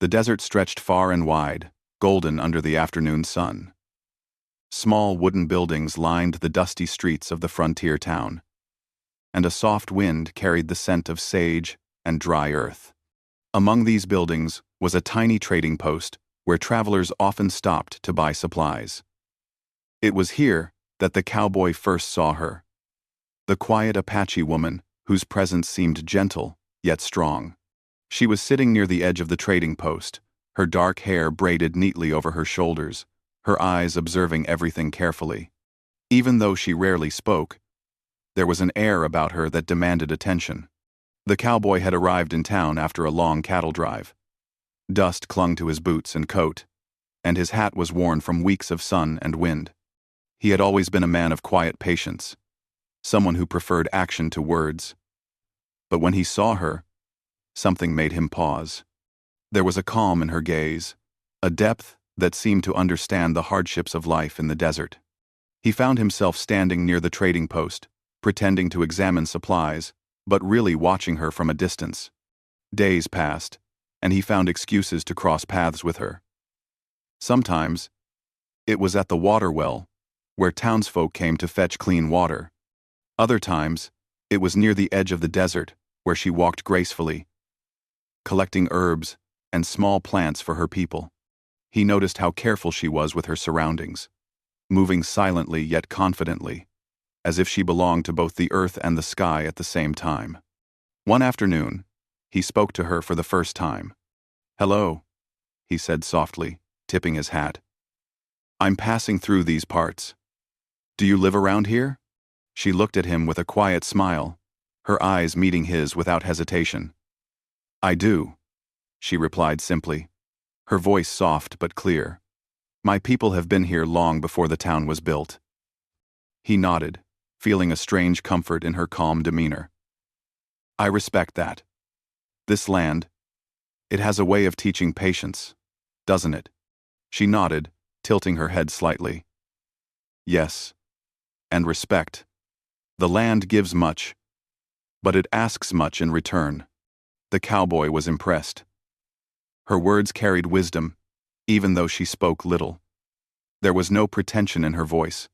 The desert stretched far and wide, golden under the afternoon sun. Small wooden buildings lined the dusty streets of the frontier town, and a soft wind carried the scent of sage and dry earth. Among these buildings was a tiny trading post where travelers often stopped to buy supplies. It was here that the cowboy first saw her, the quiet Apache woman whose presence seemed gentle yet strong. She was sitting near the edge of the trading post, her dark hair braided neatly over her shoulders, her eyes observing everything carefully. Even though she rarely spoke, there was an air about her that demanded attention. The cowboy had arrived in town after a long cattle drive. Dust clung to his boots and coat, and his hat was worn from weeks of sun and wind. He had always been a man of quiet patience, someone who preferred action to words. But when he saw her, something made him pause. There was a calm in her gaze, a depth that seemed to understand the hardships of life in the desert. He found himself standing near the trading post, pretending to examine supplies, but really watching her from a distance. Days passed, and he found excuses to cross paths with her. Sometimes, it was at the water well, where townsfolk came to fetch clean water. Other times, it was near the edge of the desert, where she walked gracefully, collecting herbs and small plants for her people. He noticed how careful she was with her surroundings, moving silently yet confidently, as if she belonged to both the earth and the sky at the same time. One afternoon, he spoke to her for the first time. "Hello," he said softly, tipping his hat. "I'm passing through these parts. Do you live around here?" She looked at him with a quiet smile, her eyes meeting his without hesitation. "I do," she replied simply, her voice soft but clear. "My people have been here long before the town was built." He nodded, feeling a strange comfort in her calm demeanor. "I respect that. This land, it has a way of teaching patience, doesn't it?" She nodded, tilting her head slightly. "Yes, and respect. The land gives much, but it asks much in return." The cowboy was impressed. Her words carried wisdom, even though she spoke little. There was no pretension in her voice,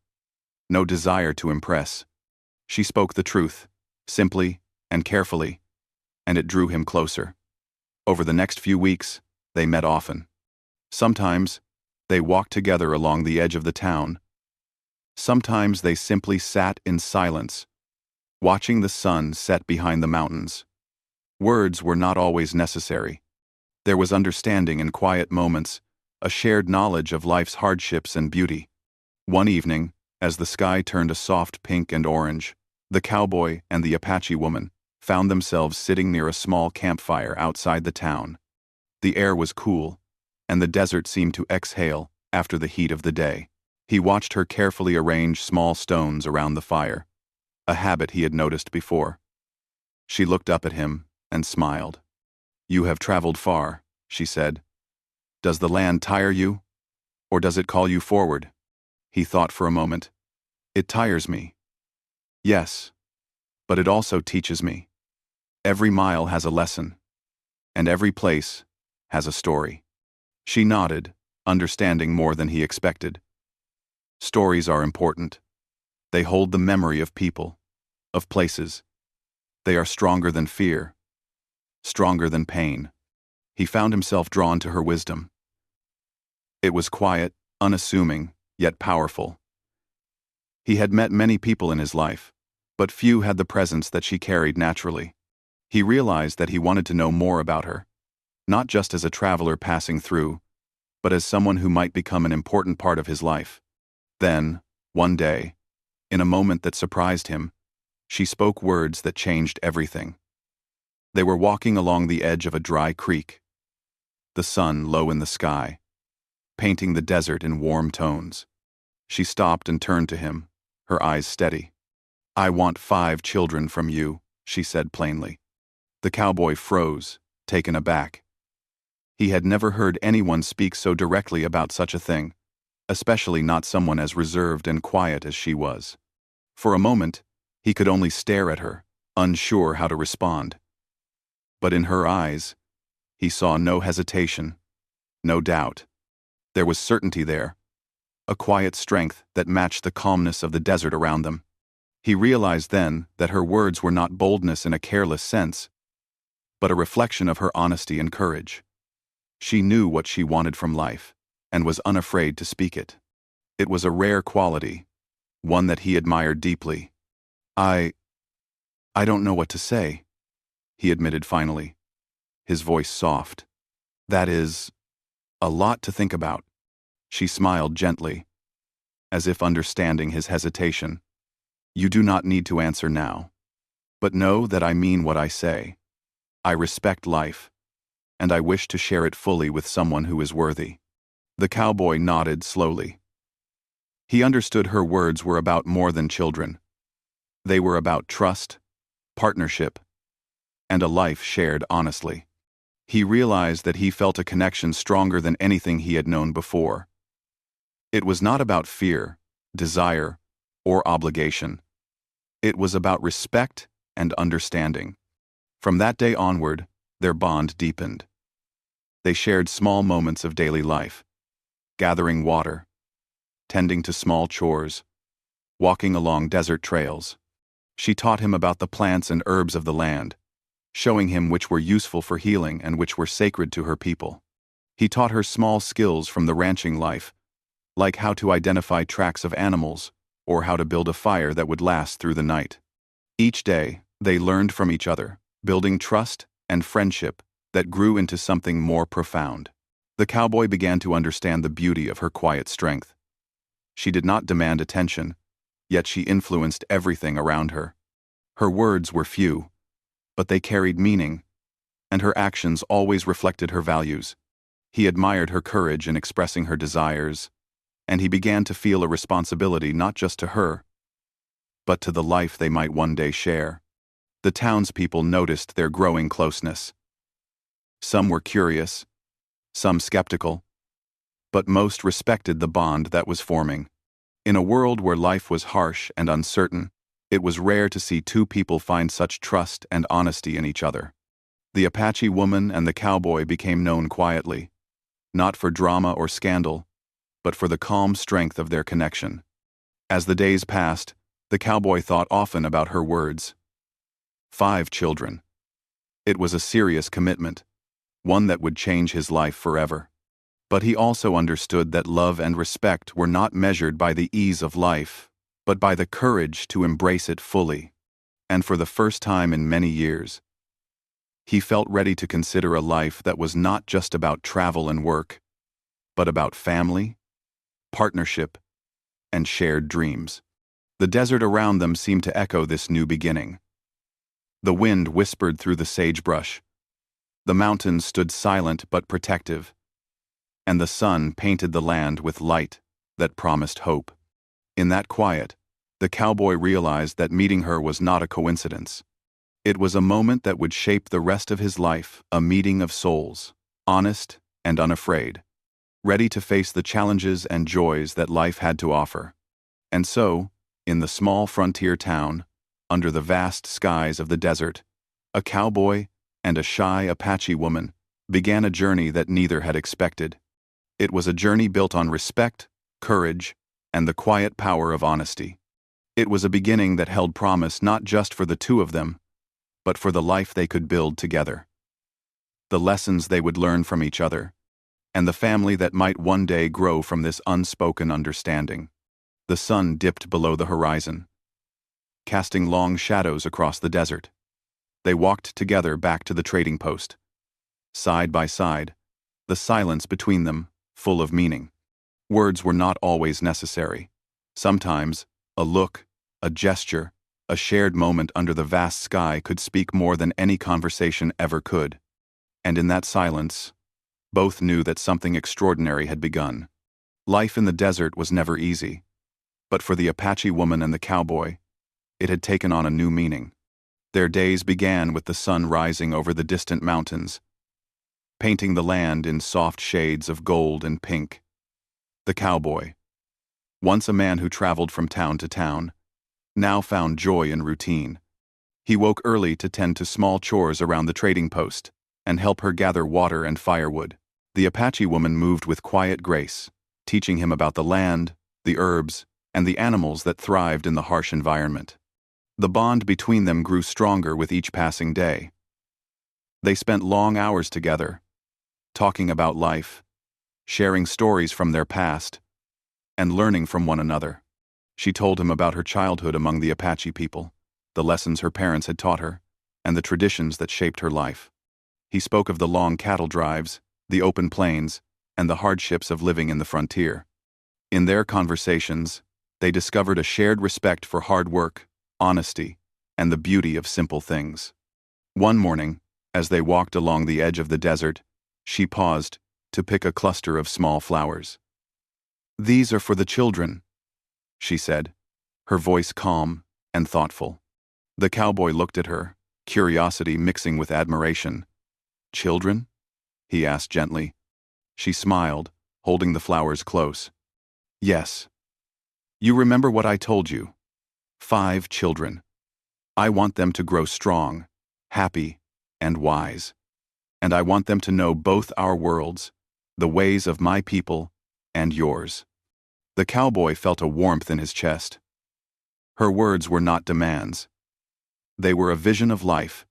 no desire to impress. She spoke the truth, simply and carefully, and it drew him closer. Over the next few weeks, they met often. Sometimes, they walked together along the edge of the town. Sometimes they simply sat in silence, watching the sun set behind the mountains. Words were not always necessary. There was understanding in quiet moments, a shared knowledge of life's hardships and beauty. One evening, as the sky turned a soft pink and orange, the cowboy and the Apache woman found themselves sitting near a small campfire outside the town. The air was cool, and the desert seemed to exhale after the heat of the day. He watched her carefully arrange small stones around the fire, a habit he had noticed before. She looked up at him and smiled. "You have traveled far," she said. "Does the land tire you, or does it call you forward?" He thought for a moment. "It tires me. Yes, but it also teaches me. Every mile has a lesson, and every place has a story." She nodded, understanding more than he expected. Stories are important. They hold the memory of people, of places. They are stronger than fear, stronger than pain. He found himself drawn to her wisdom. It was quiet, unassuming, yet powerful. He had met many people in his life, but few had the presence that she carried naturally. He realized that he wanted to know more about her, not just as a traveler passing through, but as someone who might become an important part of his life. Then, one day, in a moment that surprised him, she spoke words that changed everything. They were walking along the edge of a dry creek, the sun low in the sky, painting the desert in warm tones. She stopped and turned to him, her eyes steady. "I want 5 children from you," she said plainly. The cowboy froze, taken aback. He had never heard anyone speak so directly about such a thing, especially not someone as reserved and quiet as she was. For a moment, he could only stare at her, unsure how to respond. But in her eyes, He saw no hesitation, no doubt. There was certainty there, a quiet strength that matched the calmness of the desert around them. He realized then that her words were not boldness in a careless sense, but a reflection of her honesty and courage. She knew what she wanted from life, and was unafraid to speak it. It was a rare quality, one that he admired deeply. I don't know what to say," he admitted finally, his voice soft. "That is a lot to think about." She smiled gently, as if understanding his hesitation. "You do not need to answer now. But know that I mean what I say. I respect life, and I wish to share it fully with someone who is worthy." The cowboy nodded slowly. He understood her words were about more than children. They were about trust, partnership, and a life shared honestly. He realized that he felt a connection stronger than anything he had known before. It was not about fear, desire, or obligation. It was about respect and understanding. From that day onward, their bond deepened. They shared small moments of daily life, gathering water, tending to small chores, walking along desert trails. She taught him about the plants and herbs of the land, showing him which were useful for healing and which were sacred to her people. He taught her small skills from the ranching life, like how to identify tracks of animals or how to build a fire that would last through the night. Each day, they learned from each other, building trust and friendship that grew into something more profound. The cowboy began to understand the beauty of her quiet strength. She did not demand attention, yet she influenced everything around her. Her words were few, but they carried meaning, and her actions always reflected her values. He admired her courage in expressing her desires, and he began to feel a responsibility not just to her, but to the life they might one day share. The townspeople noticed their growing closeness. Some were curious, some skeptical, but most respected the bond that was forming. In a world where life was harsh and uncertain, it was rare to see two people find such trust and honesty in each other. The Apache woman and the cowboy became known quietly, not for drama or scandal, but for the calm strength of their connection. As the days passed, the cowboy thought often about her words. 5 children. It was a serious commitment, one that would change his life forever. But he also understood that love and respect were not measured by the ease of life, but by the courage to embrace it fully. And for the first time in many years, he felt ready to consider a life that was not just about travel and work, but about family, partnership, and shared dreams. The desert around them seemed to echo this new beginning. The wind whispered through the sagebrush. The mountains stood silent but protective, and the sun painted the land with light that promised hope. In that quiet, the cowboy realized that meeting her was not a coincidence. It was a moment that would shape the rest of his life, a meeting of souls, honest and unafraid, ready to face the challenges and joys that life had to offer. And so, in the small frontier town, under the vast skies of the desert, a cowboy and a shy Apache woman began a journey that neither had expected. It was a journey built on respect, courage, and the quiet power of honesty. It was a beginning that held promise not just for the two of them, but for the life they could build together. The lessons they would learn from each other, and the family that might one day grow from this unspoken understanding. The sun dipped below the horizon, casting long shadows across the desert. They walked together back to the trading post. Side by side, the silence between them full of meaning. Words were not always necessary. Sometimes, a look, a gesture, a shared moment under the vast sky could speak more than any conversation ever could. And in that silence, both knew that something extraordinary had begun. Life in the desert was never easy, but for the Apache woman and the cowboy, it had taken on a new meaning. Their days began with the sun rising over the distant mountains, painting the land in soft shades of gold and pink. The cowboy, once a man who traveled from town to town, now found joy in routine. He woke early to tend to small chores around the trading post, and help her gather water and firewood. The Apache woman moved with quiet grace, teaching him about the land, the herbs, and the animals that thrived in the harsh environment. The bond between them grew stronger with each passing day. They spent long hours together, talking about life, sharing stories from their past, and learning from one another. She told him about her childhood among the Apache people, the lessons her parents had taught her, and the traditions that shaped her life. He spoke of the long cattle drives, the open plains, and the hardships of living in the frontier. In their conversations, they discovered a shared respect for hard work, honesty, and the beauty of simple things. One morning, as they walked along the edge of the desert, she paused to pick a cluster of small flowers. "These are for the children," she said, her voice calm and thoughtful. The cowboy looked at her, curiosity mixing with admiration. "Children?" he asked gently. She smiled, holding the flowers close. "Yes. You remember what I told you? 5 children. I want them to grow strong, happy, and wise. And I want them to know both our worlds, the ways of my people and yours." The cowboy felt a warmth in his chest. Her words were not demands. They were a vision of life,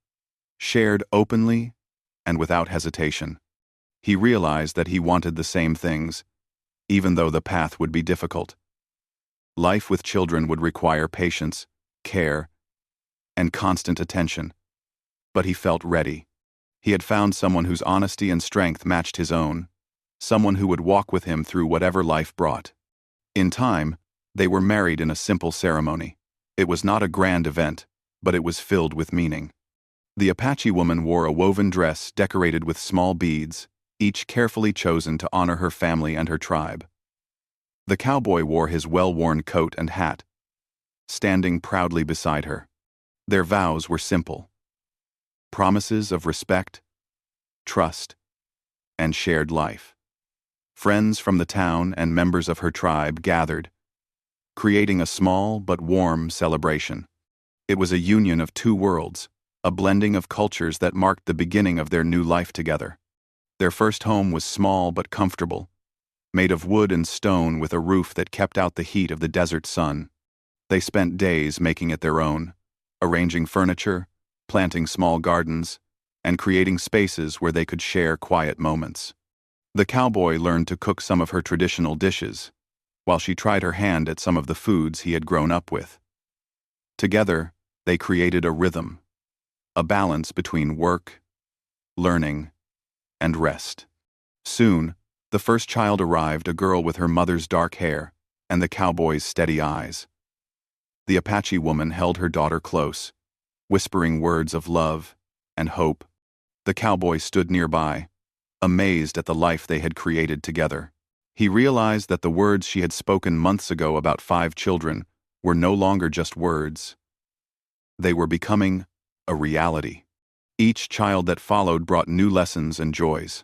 shared openly and without hesitation. He realized that he wanted the same things, even though the path would be difficult. Life with children would require patience, care, and constant attention. But he felt ready. He had found someone whose honesty and strength matched his own, someone who would walk with him through whatever life brought. In time, they were married in a simple ceremony. It was not a grand event, but it was filled with meaning. The Apache woman wore a woven dress decorated with small beads, each carefully chosen to honor her family and her tribe. The cowboy wore his well-worn coat and hat, standing proudly beside her. Their vows were simple: promises of respect, trust, and shared life. Friends from the town and members of her tribe gathered, creating a small but warm celebration. It was a union of 2 worlds, a blending of cultures that marked the beginning of their new life together. Their first home was small but comfortable, made of wood and stone with a roof that kept out the heat of the desert sun. They spent days making it their own, arranging furniture, planting small gardens, and creating spaces where they could share quiet moments. The cowboy learned to cook some of her traditional dishes, while she tried her hand at some of the foods he had grown up with. Together, they created a rhythm, a balance between work, learning, and rest. Soon, the first child arrived, a girl with her mother's dark hair and the cowboy's steady eyes. The Apache woman held her daughter close, whispering words of love and hope. The cowboy stood nearby, amazed at the life they had created together. He realized that the words she had spoken months ago about 5 children were no longer just words. They were becoming a reality. Each child that followed brought new lessons and joys.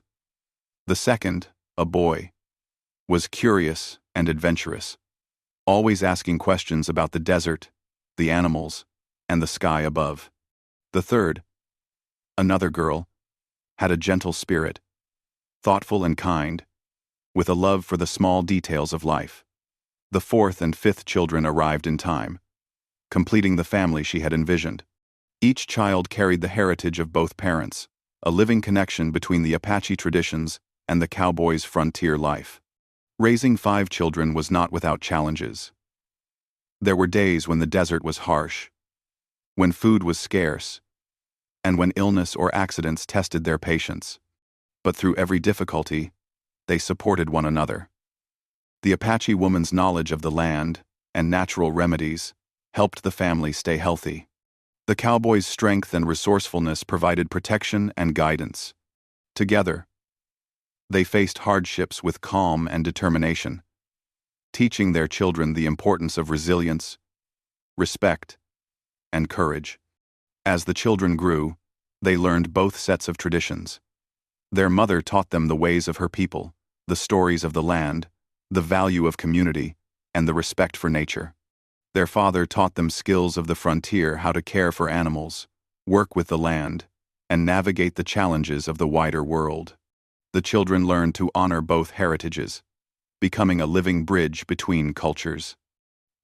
The second, a boy, was curious and adventurous, always asking questions about the desert, the animals, and the sky above. The third, another girl, had a gentle spirit, thoughtful and kind, with a love for the small details of life. The fourth and fifth children arrived in time, completing the family she had envisioned. Each child carried the heritage of both parents, a living connection between the Apache traditions and the cowboy's frontier life. Raising 5 children was not without challenges. There were days when the desert was harsh, when food was scarce, and when illness or accidents tested their patience. But through every difficulty, they supported one another. The Apache woman's knowledge of the land and natural remedies helped the family stay healthy. The cowboy's strength and resourcefulness provided protection and guidance. Together, they faced hardships with calm and determination, teaching their children the importance of resilience, respect, and courage. As the children grew, they learned both sets of traditions. Their mother taught them the ways of her people, the stories of the land, the value of community, and the respect for nature. Their father taught them skills of the frontier, how to care for animals, work with the land, and navigate the challenges of the wider world. The children learned to honor both heritages, becoming a living bridge between cultures.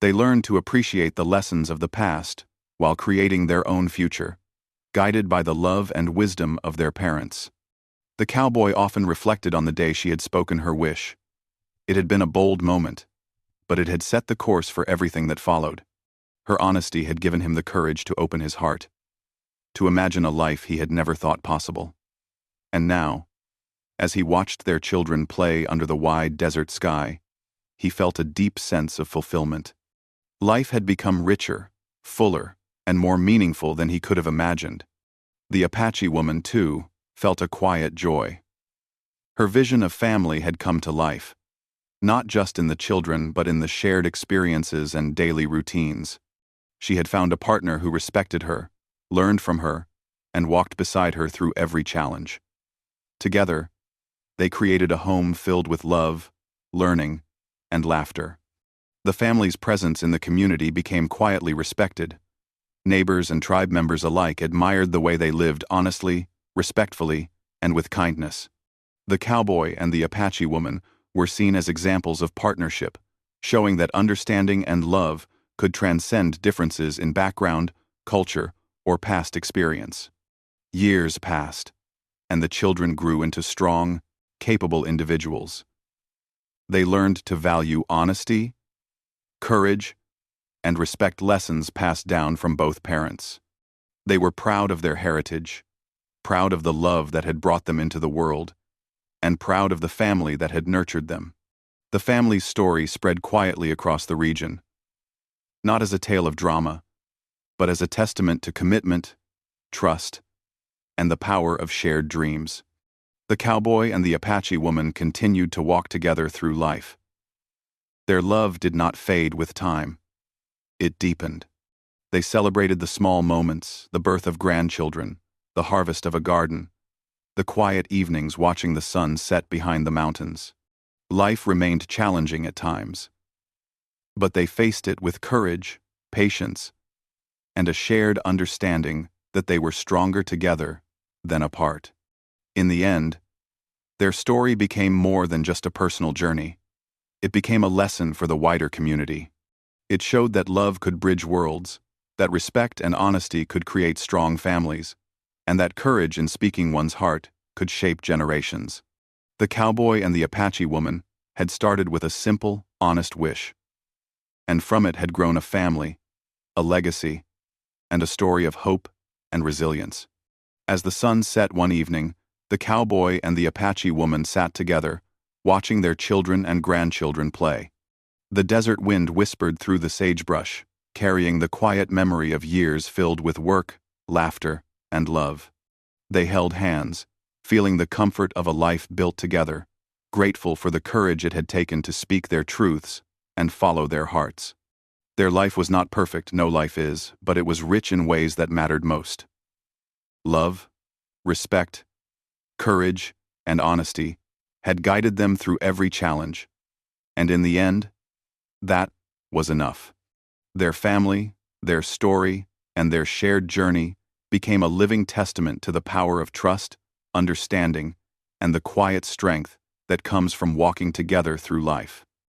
They learned to appreciate the lessons of the past while creating their own future, guided by the love and wisdom of their parents. The cowboy often reflected on the day she had spoken her wish. It had been a bold moment, but it had set the course for everything that followed. Her honesty had given him the courage to open his heart, to imagine a life he had never thought possible. And now, as he watched their children play under the wide desert sky, he felt a deep sense of fulfillment. Life had become richer, fuller, and more meaningful than he could have imagined. The Apache woman, too, felt a quiet joy. Her vision of family had come to life, not just in the children but in the shared experiences and daily routines. She had found a partner who respected her, learned from her, and walked beside her through every challenge. Together, they created a home filled with love, learning, and laughter. The family's presence in the community became quietly respected. Neighbors and tribe members alike admired the way they lived honestly, respectfully, and with kindness. The cowboy and the Apache woman were seen as examples of partnership, showing that understanding and love could transcend differences in background, culture, or past experience. Years passed, and the children grew into strong, capable individuals. They learned to value honesty, courage, and respect lessons passed down from both parents. They were proud of their heritage, proud of the love that had brought them into the world, and proud of the family that had nurtured them. The family's story spread quietly across the region, not as a tale of drama, but as a testament to commitment, trust, and the power of shared dreams. The cowboy and the Apache woman continued to walk together through life. Their love did not fade with time. It deepened. They celebrated the small moments, the birth of grandchildren, the harvest of a garden, the quiet evenings watching the sun set behind the mountains. Life remained challenging at times, but they faced it with courage, patience, and a shared understanding that they were stronger together than apart. In the end, their story became more than just a personal journey. It became a lesson for the wider community. It showed that love could bridge worlds, that respect and honesty could create strong families, and that courage in speaking one's heart could shape generations. The cowboy and the Apache woman had started with a simple, honest wish, and from it had grown a family, a legacy, and a story of hope and resilience. As the sun set one evening, the cowboy and the Apache woman sat together, watching their children and grandchildren play. The desert wind whispered through the sagebrush, carrying the quiet memory of years filled with work, laughter, and love. They held hands, feeling the comfort of a life built together, grateful for the courage it had taken to speak their truths and follow their hearts. Their life was not perfect, no life is, but it was rich in ways that mattered most. Love, respect, courage, and honesty had guided them through every challenge, and in the end, that was enough. Their family, their story, and their shared journey became a living testament to the power of trust, understanding, and the quiet strength that comes from walking together through life.